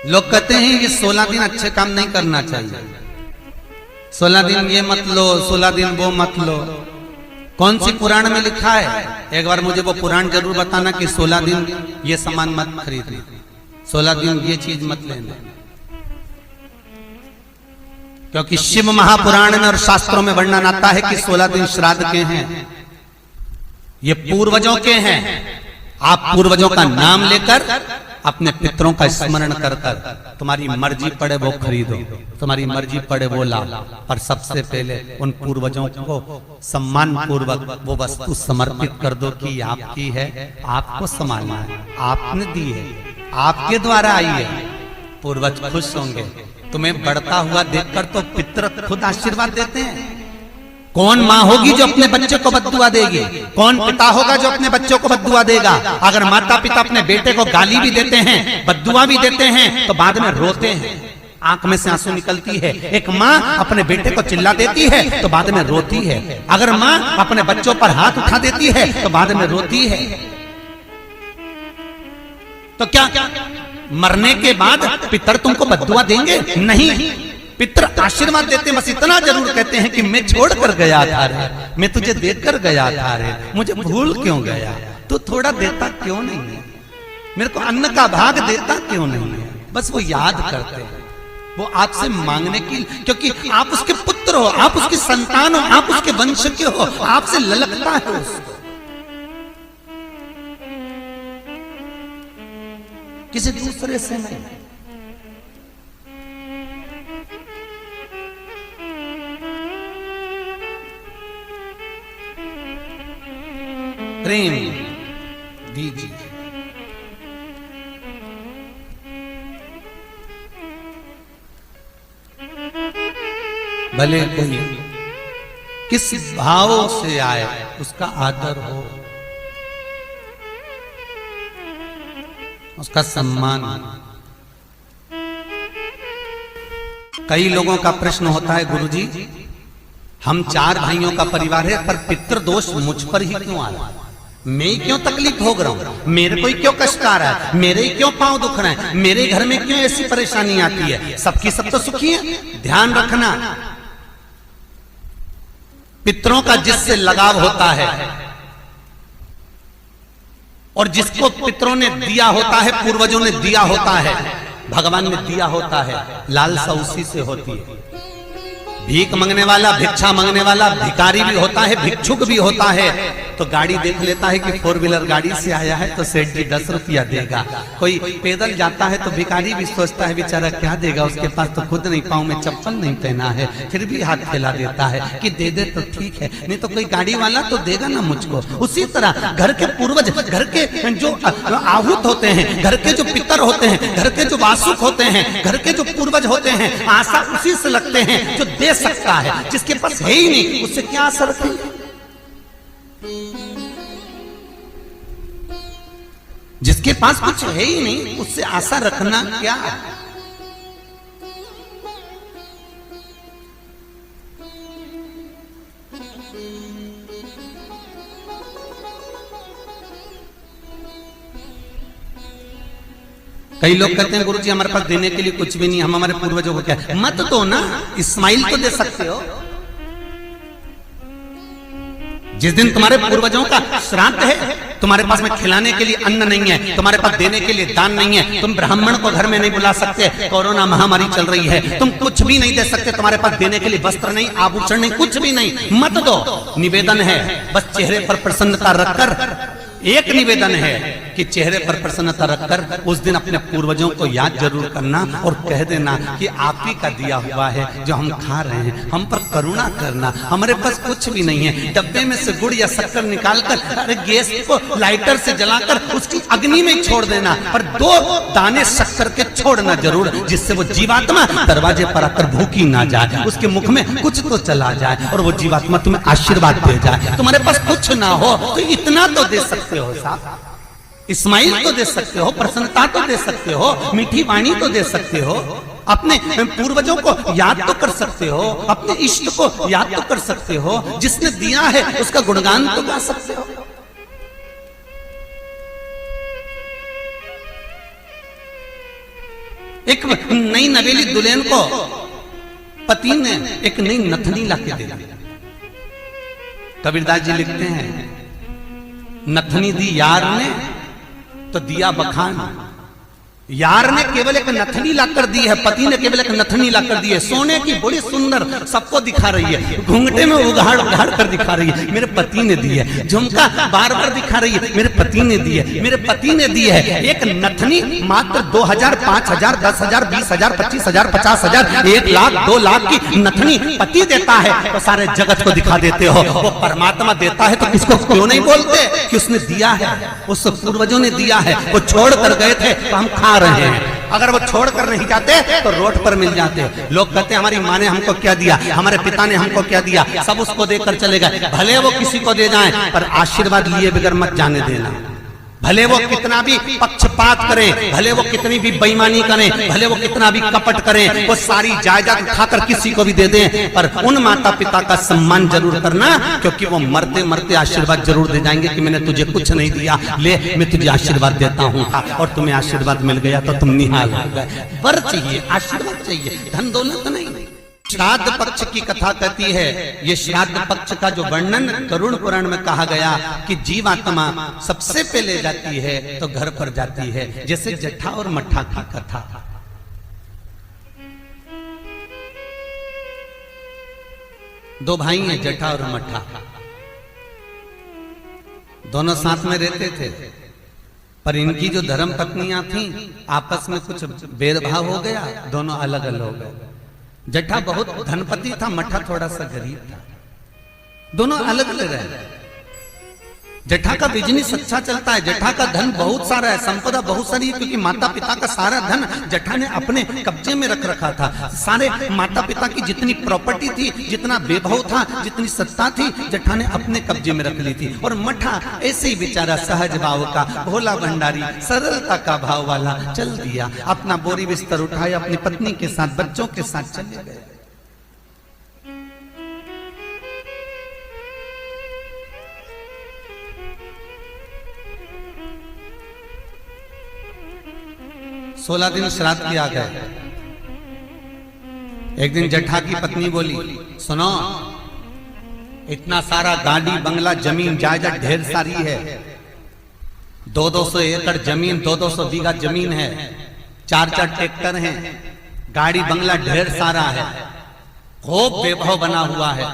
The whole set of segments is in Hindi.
लोग कहते हैं ये 16 दिन अच्छे काम नहीं करना चाहिए, 16 दिन ये मत लो, 16 दिन वो मत लो। कौन सी पुराण में लिखा है? एक बार मुझे वो पुराण जरूर बताना कि 16 दिन ये सामान मत खरीदना, 16 दिन ये चीज मत लेना। क्योंकि शिव महापुराण में और शास्त्रों में वर्णन आता है कि 16 दिन श्राद्ध के हैं, ये पूर्वजों के हैं। आप पूर्वजों का नाम लेकर अपने पितरों का स्मरण कर कर तुम्हारी मर्जी पड़े वो खरीदो, तुम्हारी मर्जी पड़े वो लाओ, पर सबसे पहले उन पूर्वजों को सम्मान पूर्वक वो वस्तु समर्पित कर दो कि आपकी है, आपको संभालना है, आपने दी है, आपके द्वारा आई है। पूर्वज खुश होंगे। तुम्हें बढ़ता हुआ देखकर तो पितर खुद आशीर्वाद देते हैं। कौन माँ होगी जो अपने बच्चे को बद्दुआ देगी? कौन पिता होगा जो अपने बच्चों को बद्दुआ देगा? अगर माता पिता अपने बेटे को गाली भी देते हैं, बद्दुआ भी देते हैं, तो बाद में रोते हैं, आंख में से आंसू निकलती है। एक माँ अपने बेटे को चिल्ला देती है तो बाद में रोती है। अगर माँ अपने बच्चों पर हाथ उठा देती है तो बाद में रोती है। तो क्या मरने के बाद पितर तुमको बद्दुआ देंगे? नहीं, पितर आशीर्वाद देते हैं। बस इतना जरूर कहते हैं कि मैं छोड़ कर गया था रे, मैं तुझे देकर गया था रे, मुझे भूल क्यों गया? तू थोड़ा देता क्यों नहीं है? मेरे को अन्न का भाग देता क्यों नहीं है? बस वो याद करते हैं, वो आपसे मांगने की, क्योंकि आप उसके पुत्र हो, आप उसकी संतान हो, आप उसके वंश के हो, आपसे ललकता है उसको, किसी दूसरे से नहीं। प्रेम दीजिए। भले कोई किस भाव से आए उसका आदर हो, उसका सम्मान। कई लोगों का प्रश्न होता है, गुरुजी हम 4 भाइयों का परिवार है, पर पितृ दोष मुझ पर ही क्यों आ रहा है? मैं क्यों तकलीफ भोग रहा हूं? मेरे को क्यों कष्ट आ रहा है? मेरे ही क्यों पांव दुख रहे हैं? मेरे घर में क्यों ऐसी परेशानी आती है? सबकी सब तो सुखी है। ध्यान रखना, पितरों का जिससे लगाव होता है और जिसको पितरों ने दिया होता है, पूर्वजों ने दिया होता है, भगवान ने दिया होता है, लालसा उसी से होती है। भीख मांगने वाला, भिक्षा मांगने वाला भिखारी भी होता है, भिक्षुक भी होता है। तो गाड़ी देख लेता है कि 4 व्हीलर गाड़ी से आया है तो सेठ जी 10 रुपया देगा। कोई पैदल जाता है तो भिखारी भी सोचता है बेचारा क्या देगा, उसके पास तो खुद नहीं, पाँव में चप्पल नहीं पहना है, फिर भी हाथ फैला देता है कि दे दे तो ठीक है, नहीं तो कोई गाड़ी वाला तो देगा ना मुझको। उसी तरह घर के पूर्वज, घर के जो आहूत होते हैं, घर के जो पितर होते हैं, घर के जो वासुक होते हैं, घर के जो पूर्वज होते हैं, आशा उसी से लगते हैं जो दे सकता है। जिसके पास है ही नहीं उससे क्या आशा रखें? जिसके पास कुछ है ही नहीं उससे आशा रखना क्या? कई लोग कहते हैं गुरुजी हमारे पास देने के लिए कुछ भी नहीं, हम हमारे पूर्वजों को क्या? मत दो ना, इस्माइल तो दे सकते हो। जिस दिन तुम्हारे पूर्वजों का श्राद्ध है, तुम्हारे पास में खिलाने के लिए अन्न नहीं है, तुम्हारे पास देने के लिए दान नहीं है, तुम ब्राह्मण को घर में नहीं बुला सकते, कोरोना महामारी चल रही है, तुम कुछ भी नहीं दे सकते, तुम्हारे पास देने के लिए वस्त्र नहीं, आभूषण नहीं, कुछ भी नहीं, मत दो। निवेदन है बस चेहरे पर प्रसन्नता रखकर, एक निवेदन है कि चेहरे पर प्रसन्नता रखकर उस दिन अपने पूर्वजों को याद जरूर करना और कह देना कि आप ही का दिया हुआ है जो हम खा रहे हैं, हम पर करुणा करना। हमारे पास कुछ भी नहीं है, डब्बे में से गुड़ या शक्कर निकालकर अरे गैस को लाइटर से जलाकर उसकी अग्नि में छोड़ देना, पर 2 दाने शक्कर के छोड़ना जरूर, जिससे वो जीवात्मा दरवाजे पर आकर भूखी ना जाए, उसके मुख में कुछ तो चला जाए और वो जीवात्मा तुम्हें आशीर्वाद दे जाए। तुम्हारे पास कुछ ना हो तो इतना तो दे सकते हो साहब, इस्माइल तो दे सकते हो, प्रसन्नता तो दे सकते हो, मीठी वाणी तो दे सकते हो, अपने पूर्वजों को याद तो कर सकते हो, अपने इष्ट को याद तो कर सकते हो, जिसने दिया है उसका गुणगान तो गा सकते हो। एक नई नवेली दुल्हन को पति ने एक नई नथनी लाके दे दी। कबीरदास जी लिखते हैं, नथनी दी यार ने तो दिया बखान। यार ने केवल एक नथनी लाकर दी है, पति ने केवल एक नथनी लाकर दी है, सोने की बड़ी सुंदर, सबको दिखा रही है, घूंघटे में उघाड़ उघाड़ कर दिखा रही है, मेरे पति ने दी है। झुमका बार बार दिखा रही है, मेरे पति ने दी है, मेरे पति ने दी है। एक नथनी मात्र 2000, 5000, 10,000, 20,000, 25,000, 50,000, 1 लाख, 2 लाख की नथनी पति देता है तो सारे जगत को दिखा देते हो। वो परमात्मा देता है तो किसको क्यों नहीं बोलते कि उसने दिया है, उस पूर्वजों ने दिया है। वो छोड़ कर गए थे तो हम खा रहे हैं, अगर वो छोड़कर नहीं जाते तो रोड पर मिल जाते। लोग कहते हैं हमारी माँ ने हमको क्या दिया, हमारे पिता ने हमको क्या दिया, सब उसको देकर चले गए। भले वो किसी को दे जाएं पर आशीर्वाद लिए बगैर मत जाने देना। भले वो कितना भी पक्षपात करें, भले वो कितनी भी बेईमानी करें, भले वो कितना भी कपट करें, वो सारी जायदाद उठाकर किसी को भी दे दें, पर उन माता पिता का सम्मान जरूर करना, क्योंकि वो मरते मरते आशीर्वाद जरूर दे जाएंगे कि मैंने तुझे कुछ नहीं दिया, ले मैं तुझे आशीर्वाद देता हूँ, और तुम्हें आशीर्वाद मिल गया तो तुम निहाल हो गए। वर चाहिए, आशीर्वाद चाहिए, धन दौलत नहीं। श्राद्ध पक्ष की कथा कहती है, ये श्राद्ध पक्ष का जो वर्णन गरुड़ पुराण में कहा गया कि जीवात्मा सबसे पहले जाती है तो घर पर जाती है, जैसे जट्ठा और मट्ठा की कथा। दो भाई हैं, जट्ठा और मट्ठा, दोनों साथ में रहते थे, पर इनकी जो धर्म पत्नियां थीं आपस में कुछ भेदभाव हो गया, दोनों अलग अलग हो गए। जट्ठा बहुत धनपति था, मट्ठा थोड़ा सा गरीब था, दोनों अलग अलग रहे। जट्ठा का बिजनेस अच्छा चलता है, जट्ठा का धन बहुत सारा है, संपदा बहुत सारी है, क्योंकि माता पिता का सारा धन जट्ठा ने अपने कब्जे में रख रखा था। सारे माता पिता की जितनी प्रॉपर्टी थी, जितना वैभव था, जितनी सत्ता थी, जट्ठा ने अपने कब्जे में रख ली थी। और मट्ठा ऐसे ही बेचारा सहज भाव का, भोला भंडारी, सरलता का भाव वाला चल दिया, अपना बोरी बिस्तर उठाया, अपनी पत्नी के साथ, बच्चों के साथ चले गए। सोलह दिन श्राद्ध किया गया। एक दिन जट्ठा की पत्नी बोली, सुनो, इतना सारा गाड़ी बंगला जमीन जायदाद ढेर सारी है, 200 एकड़ जमीन, 200 बीघा जमीन है, 4 ट्रैक्टर हैं, गाड़ी बंगला ढेर सारा है, खूब वैभव बना हुआ है,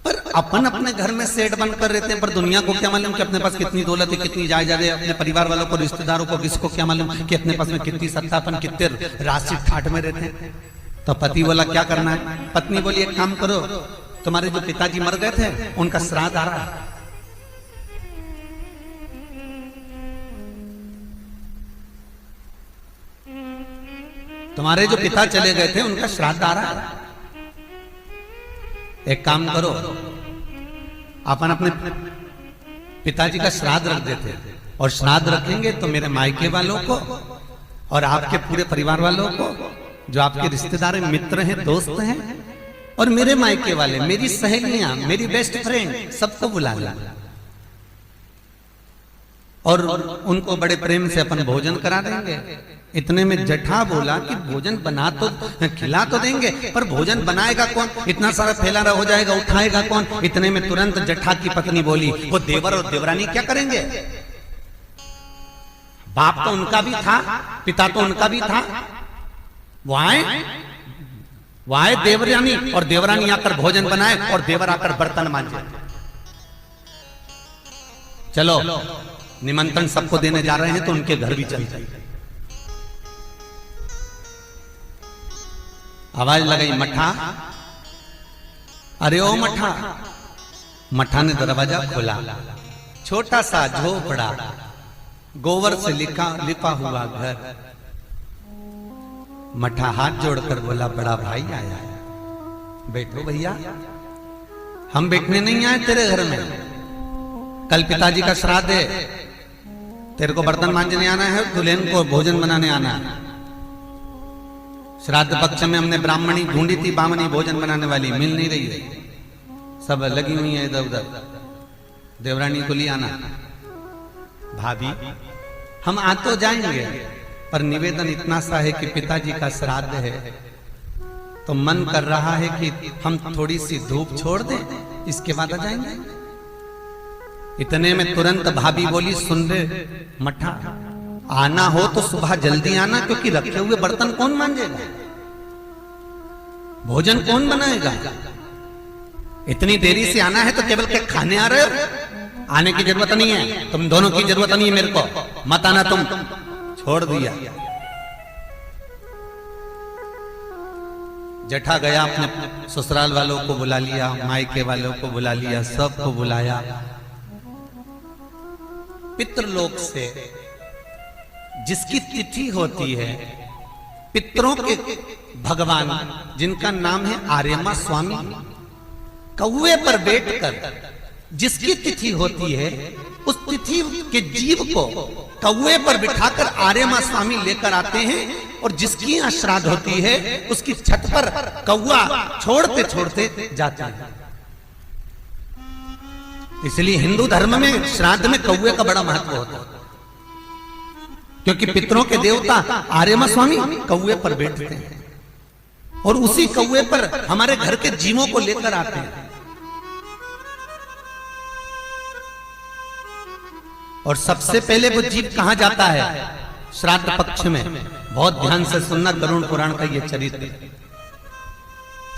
पर अपन अपने घर में सेठ बनकर रहते हैं, पर दुनिया को क्या मालूम कि अपने पास कितनी दौलत है, कितनी जायदाद है, अपने परिवार वालों को, रिश्तेदारों को, किसको क्या मालूम कि अपने पास में कितनी सत्ता, अपन कितने राशि ठाट में रहते हैं। तो पति बोला क्या करना है, पत्नी बोली एक काम करो, तुम्हारे जो पिताजी मर गए थे उनका श्राद्ध आ रहा है, तुम्हारे जो पिता चले गए थे उनका श्राद्ध आ रहा है, एक काम करो, अपन अपने पिताजी का श्राद्ध रख देते, और श्राद्ध रखेंगे तो मेरे मायके वालों को और आपके पूरे परिवार वालों को, जो आपके रिश्तेदार हैं, मित्र हैं, दोस्त हैं, और मेरे मायके वाले, मेरी सहेलियां, मेरी बेस्ट फ्रेंड, सबको बुला ला, और उनको बड़े प्रेम से अपन भोजन करा देंगे। इतने में जट्ठा बोला कि भोजन बना तो खिला तो देंगे, पर भोजन बनाएगा कौन, इतना सारा फैलाना हो जाएगा, उठाएगा कौन। इतने में तुरंत जट्ठा की पत्नी बोली, वो देवर और देवरानी क्या करेंगे, बाप तो उनका भी था, पिता तो उनका भी था, वो आए देवरानी, और देवरानी आकर भोजन बनाए और देवर आकर बर्तन मांजे। चलो निमंत्रण सबको देने जा रहे हैं तो उनके घर भी चल जाए। आवाज लगाई, मट्ठा, अरे ओ मट्ठा। मट्ठा ने दरवाजा खोला, छोटा सा झोपड़ा, गोबर से लिपा हुआ घर। मट्ठा हाथ जोड़कर बोला, बड़ा भाई आया है, बैठो भैया, हम बैठने नहीं आए तेरे घर में, कल पिताजी का श्राद्ध है, तेरे को बर्तन मांजने आना है, दुल्हन को भोजन बनाने आना है। श्राद्ध पक्ष में हमने ब्राह्मणी ढूंढी थी, बामनी भोजन बनाने वाली मिल नहीं रही है, सब लगी हुई है इधर उधर, देवरानी को ले आना। भाभी हम आ तो जाएंगे, पर निवेदन इतना सा है कि पिताजी का श्राद्ध है, तो मन कर रहा है कि हम थोड़ी सी धूप छोड़ दें, इसके बाद आ जाएंगे। इतने में तुरंत भाभी बोली, सुन रे मठा, आना हो तो सुबह जल्दी आना, क्योंकि रखे हुए बर्तन कौन मांजेगा, भोजन कौन बनाएगा। इतनी देरी से आना है तो केवल क्या खाने आ रहे हो? आने की जरूरत नहीं है, तुम दोनों की जरूरत नहीं है मेरे को, मत आना तुम। छोड़ दिया। जेठा गया, अपने ससुराल वालों को बुला लिया, मायके वालों को बुला लिया, सबको बुलाया। पितृलोक से जिसकी तिथि होती है, पितरों के भगवान जिनका नाम है आर्यमा स्वामी, कौवे पर बैठकर जिसकी तिथि होती है, उस तिथि के जीव को कौवे पर बिठाकर आर्यमा स्वामी लेकर आते हैं, और जिसकी यहाँ श्राद्ध होती है उसकी छत पर कौवा छोड़ते छोड़ते जाता है। इसलिए हिंदू धर्म में श्राद्ध में कौवे का बड़ा महत्व होता है, क्योंकि पितरों के देवता आर्यमा स्वामी कौवे पर बैठते हैं, और उसी कौवे पर हमारे घर के जीवों को लेकर आते हैं। और सबसे पहले वो जीव कहां जाता है श्राद्ध पक्ष में? बहुत ध्यान से सुनना गरुड़ पुराण का ये चरित्र।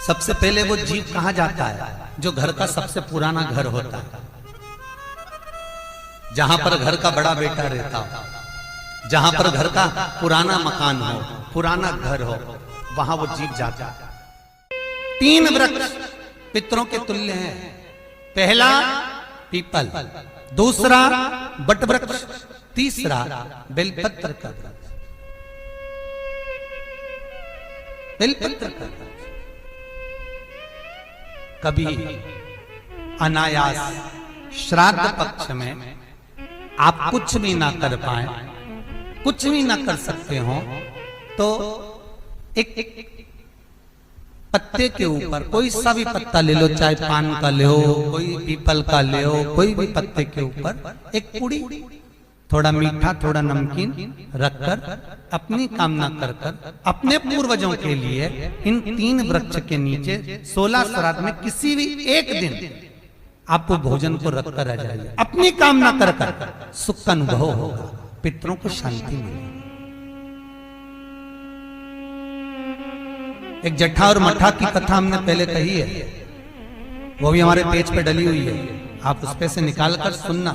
सबसे पहले वो जीव कहां जाता है? जो घर का सबसे पुराना घर होता है, जहां पर घर का बड़ा बेटा रहता हो, जहां पर घर का पुराना मकान हो, पुराना घर हो, वहां वो जीव जाता है। 3 वृक्ष पितरों के तुल्य हैं। पहला पीपल, दूसरा बट वृक्ष, तीसरा बेलपत्र का वृक्ष। बेलपत्र का वृक्ष कभी अनायास श्राद्ध पक्ष में आप कुछ भी ना कर पाए, कुछ भी ना कर सकते हो, तो एक पत्ते के ऊपर कोई सा भी पत्ता ले लो, चाहे पान का ले हो, कोई पीपल का ले हो, कोई भी पत्ते के ऊपर एक पुड़ी, थोड़ा मीठा थोड़ा नमकीन रखकर अपनी कामना कर कर अपने पूर्वजों के लिए इन 3 वृक्ष के नीचे 16 श्राद्ध में किसी भी एक दिन आपको भोजन को रखकर आ जाइए। अपनी कामना कर कर सुख का अनुभव होगा, पितरों को शांति मिलेगी। एक जट्ठा और मट्ठा की कथा हमने पहले कही है, वो भी हमारे पेज पे डली हुई है, आप उस पे से निकाल कर सुनना।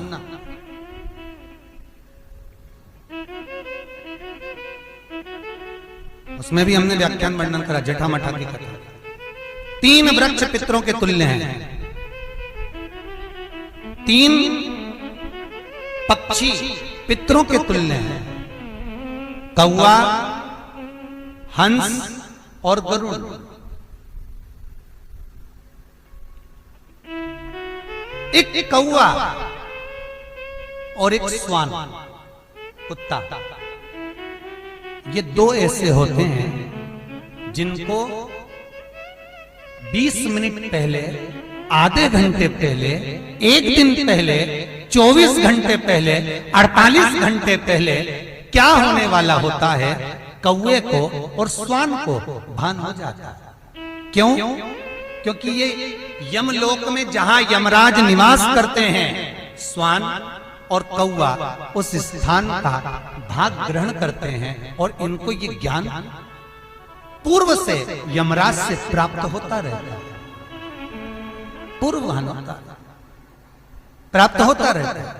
उसमें भी हमने व्याख्यान वर्णन करा जट्ठा मट्ठा की कथा। 3 वृक्ष पितरों के तुल्य हैं, 3 पक्षी पितरों के तुल्य हैं, कौवा, हंस और गरुड़। एक कौवा और एक श्वान, कुत्ता, ये 2 ऐसे होते हैं जिनको 20 मिनट पहले, आधे घंटे पहले, 1 दिन पहले, 24 घंटे पहले, 48 घंटे पहले क्या होने वाला होता है, कौवे को और श्वान को भान हो जाता है। क्यों? क्योंकि ये यमलोक में जहां यमराज निवास करते हैं, श्वान और कौवा उस स्थान का भाग ग्रहण करते हैं, और इनको ये ज्ञान पूर्व से यमराज से प्राप्त होता रहता है, पूर्वभान होता प्राप्त होता रहता है।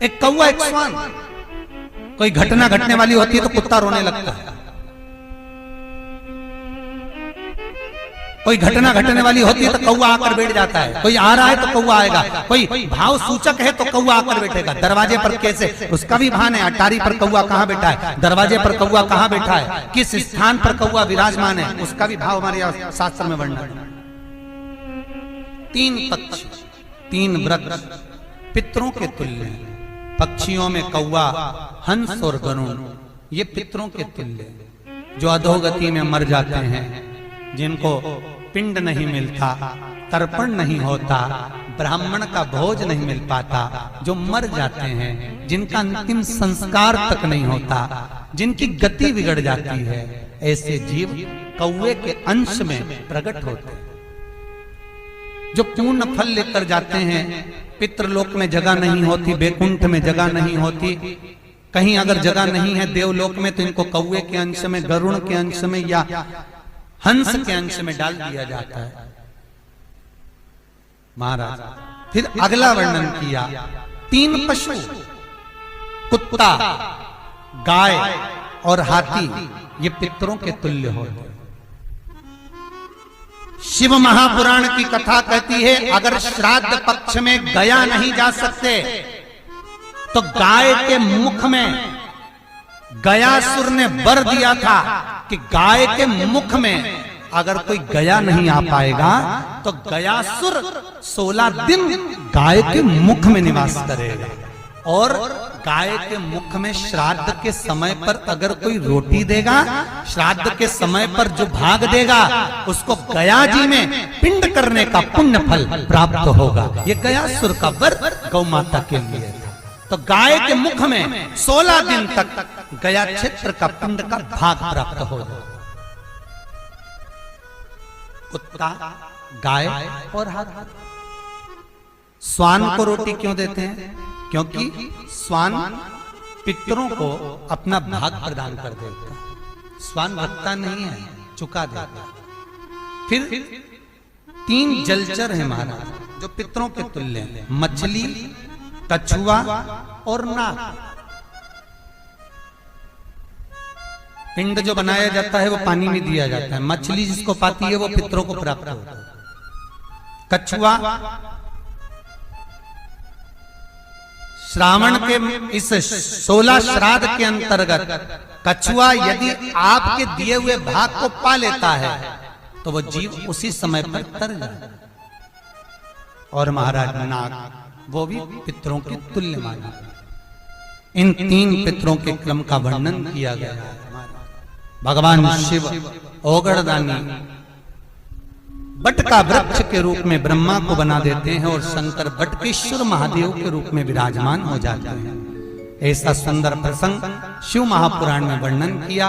एक कौवा एक श्वान, कोई घटना घटने वाली होती है तो कुत्ता रोने लगता है, कोई घटना घटने वाली होती है तो कौवा आकर बैठ जाता है, कोई आ रहा है तो कौवा आएगा, कोई भाव सूचक है तो कौवा आकर बैठेगा। दरवाजे पर कैसे, उसका भी भान है, अटारी पर कौवा कहां बैठा है, दरवाजे पर कौवा कहां बैठा है, किस स्थान पर कौवा विराजमान है, उसका भी भाव हमारे शास्त्र में वर्णन है। 3 पक्षी, 3 वृक्ष पितरों के तुल्य हैं। पक्षियों में कौवा, हंस और गरुड़, ये पितरों के तुल्य, जो अधोगति में मर जाते हैं, जिनको पिंड नहीं मिलता, तर्पण नहीं होता, ब्राह्मण का भोज नहीं मिल पाता, जो मर जाते हैं, जिनका अंतिम संस्कार तक नहीं होता, जिनकी गति बिगड़ जाती है, ऐसे जीव कौवे के अंश में प्रकट होते हैं, जो पूर्ण फल लेकर जाते हैं। पितृलोक में जगह नहीं होती, बैकुंठ में जगह नहीं होती, कहीं अगर जगह नहीं है देवलोक में, तो इनको कौवे के अंश में, गरुड़ के अंश में या हंस के अंश में डाल दिया जाता है। महाराज फिर अगला वर्णन किया, 3 पशु, कुत्ता, गाय और हाथी, ये पितरों के तुल्य होते हैं। शिव महापुराण की कथा कहती है, अगर श्राद्ध पक्ष में गया नहीं जा सकते तो गाय के मुख में गयासुर ने वर दिया था कि गाय के मुख में अगर कोई गया नहीं आ पाएगा तो गयासुर 16 दिन गाय के मुख में निवास करेगा। और गाय के मुख में श्राद्ध के समय पर अगर कोई रोटी देगा, श्राद्ध के समय पर जो भाग देगा, उसको गया जी में पिंड करने का पुण्य फल प्राप्त होगा। ये गयासुर का वर गौ माता के लिए था। तो गाय के मुख में 16 दिन तक गया क्षेत्र का पिंड का भाग प्राप्त होगा। कुत्ता, गाय और हाथी। स्वान को रोटी क्यों देते हैं? क्योंकि स्वान पितरों को अपना भाग प्रदान कर देता है। स्वान रखता नहीं है, चुका देता है। फिर 3 जलचर है महाराज जो पितरों के तुल्य हैं, मछली, कछुआ और नाग। पिंड जो बनाया जाता है वो पानी में दिया जाता है। मछली जिसको पाती है वो पितरों को प्राप्त होता है। कछुआ श्रावण के इस 16 श्राद्ध के अंतर्गत कछुआ यदि आपके दिए हुए भाग को पा लेता है तो वो जीव उसी समय पर तर जाए। और महाराज नाग, वो भी पितरों के तुल्य माना। इन 3 पितरों के क्रम का वर्णन किया गया है। भगवान शिव ओगड़दानी बट का वृक्ष के रूप में ब्रह्मा को बना देते हैं और शंकर बटकेश्वर महादेव के रूप में विराजमान हो जाते हैं। ऐसा सुंदर प्रसंग शिव महापुराण में वर्णन किया।